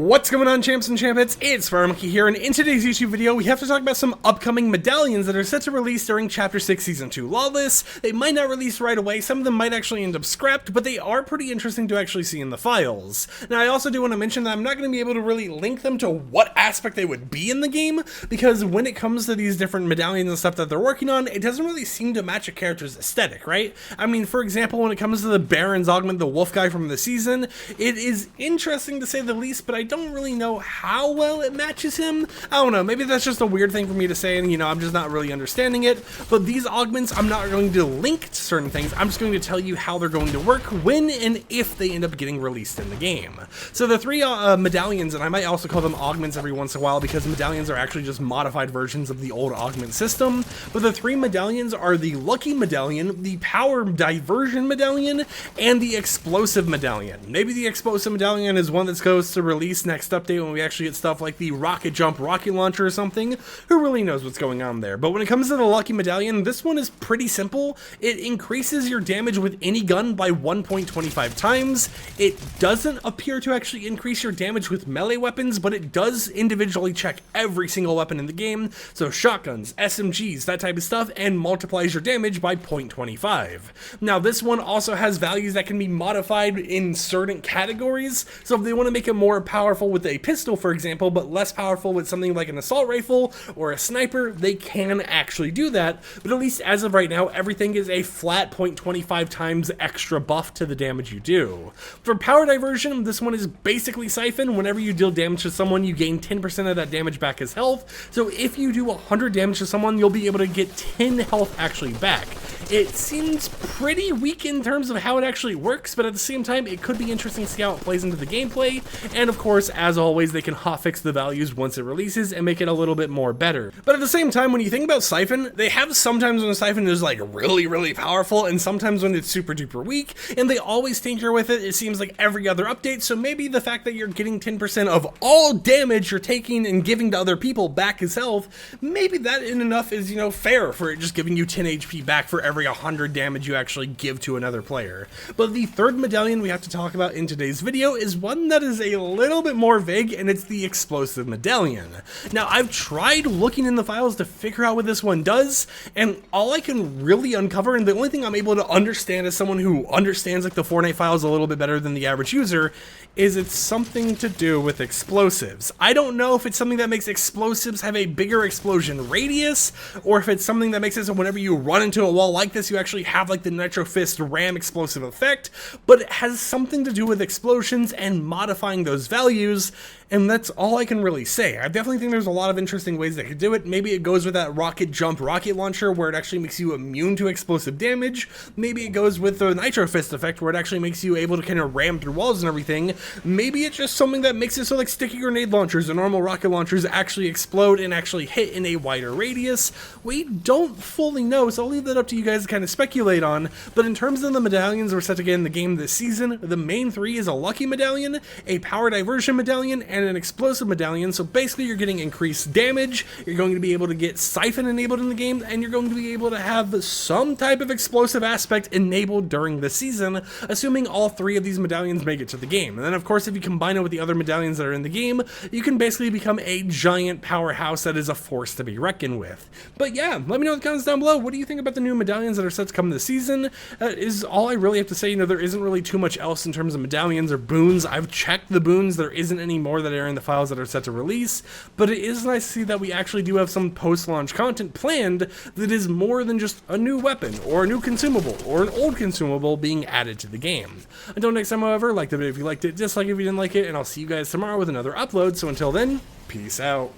What's going on, champs and champettes? It's FireMonkey here, and in today's YouTube video, we have to talk about some upcoming medallions that are set to release during Chapter 6 Season 2 Lawless. They might not release right away, some of them might actually end up scrapped, but they are pretty interesting to actually see in the files. Now, I also do want to mention that I'm not going to be able to really link them to what aspect they would be in the game, because when it comes to these different medallions and stuff that they're working on, it doesn't really seem to match a character's aesthetic, right? I mean, for example, when it comes to the Baron's augment, the wolf guy from the season, it is interesting to say the least, but I don't really know how well it matches him. I don't know, maybe that's just a weird thing for me to say, and I'm just not really understanding it. But these augments, I'm not going to link to certain things, I'm just going to tell you how they're going to work when and if they end up getting released in the game. So the three medallions, and I might also call them augments every once in a while because medallions are actually just modified versions of the old augment system, but the three medallions are the Lucky Medallion, the Power Diversion Medallion, and the Explosive Medallion. Maybe the Explosive Medallion is one that's supposed to release next update when we actually get stuff like the Rocket Jump rocket launcher or something. Who really knows what's going on there? But when it comes to the Lucky Medallion, this one is pretty simple. It increases your damage with any gun by 1.25 times. It doesn't appear to actually increase your damage with melee weapons, but it does individually check every single weapon in the game, so shotguns, SMGs, that type of stuff, and multiplies your damage by 0.25. Now, this one also has values that can be modified in certain categories, so if they want to make it more powerful with a pistol, for example, but less powerful with something like an assault rifle or a sniper, they can actually do that. But at least as of right now, everything is a flat 0.25 times extra buff to the damage you do. For power diversion, this one is basically Siphon. Whenever you deal damage to someone, you gain 10% of that damage back as health. So if you do 100 damage to someone, you'll be able to get 10 health actually back. It seems pretty weak in terms of how it actually works, but at the same time, it could be interesting to see how it plays into the gameplay. And of course, as always, they can hotfix the values once it releases and make it a little bit more better. But at the same time, when you think about Siphon, they have sometimes when a Siphon is like really powerful and sometimes when it's super duper weak, and they always tinker with it. It seems like every other update, so maybe the fact that you're getting 10% of all damage you're taking and giving to other people back as health, maybe that in enough is, fair for it just giving you 10 HP back for every 100 damage you actually give to another player. But the third medallion we have to talk about in today's video is one that is a little bit more vague, and it's the Explosive Medallion. Now, I've tried looking in the files to figure out what this one does, and all I can really uncover, and the only thing I'm able to understand as someone who understands like the Fortnite files a little bit better than the average user, is it's something to do with explosives. I don't know if it's something that makes explosives have a bigger explosion radius, or if it's something that makes it so whenever you run into a wall like this, you actually have like the Nitro Fist ram explosive effect, but it has something to do with explosions and modifying those values, and that's all I can really say. I definitely think there's a lot of interesting ways they could do it. Maybe it goes with that Rocket Jump rocket launcher where it actually makes you immune to explosive damage. Maybe it goes with the Nitro Fist effect where it actually makes you able to kind of ram through walls and everything. Maybe it's just something that makes it so like sticky grenade launchers and normal rocket launchers actually explode and actually hit in a wider radius. We don't fully know, so I'll leave that up to you guys to kind of speculate on. But in terms of the medallions we're set to get in the game this season, the main three is a Lucky Medallion, a Power Diversion Medallion, and an Explosive Medallion. So basically you're getting increased damage, you're going to be able to get Siphon enabled in the game, and you're going to be able to have some type of explosive aspect enabled during the season, assuming all three of these medallions make it to the game. And then of course, if you combine it with the other medallions that are in the game, you can basically become a giant powerhouse that is a force to be reckoned with. But yeah, let me know in the comments down below, what do you think about the new medallions that are set to come this season? Is all I really have to say. There isn't really too much else in terms of medallions or boons. I've checked the boons, there isn't any more that are in the files that are set to release, but it is nice to see that we actually do have some post-launch content planned that is more than just a new weapon or a new consumable or an old consumable being added to the game. Until next time, however, like the video if you liked it, dislike if you didn't like it, and I'll see you guys tomorrow with another upload. So until then, peace out.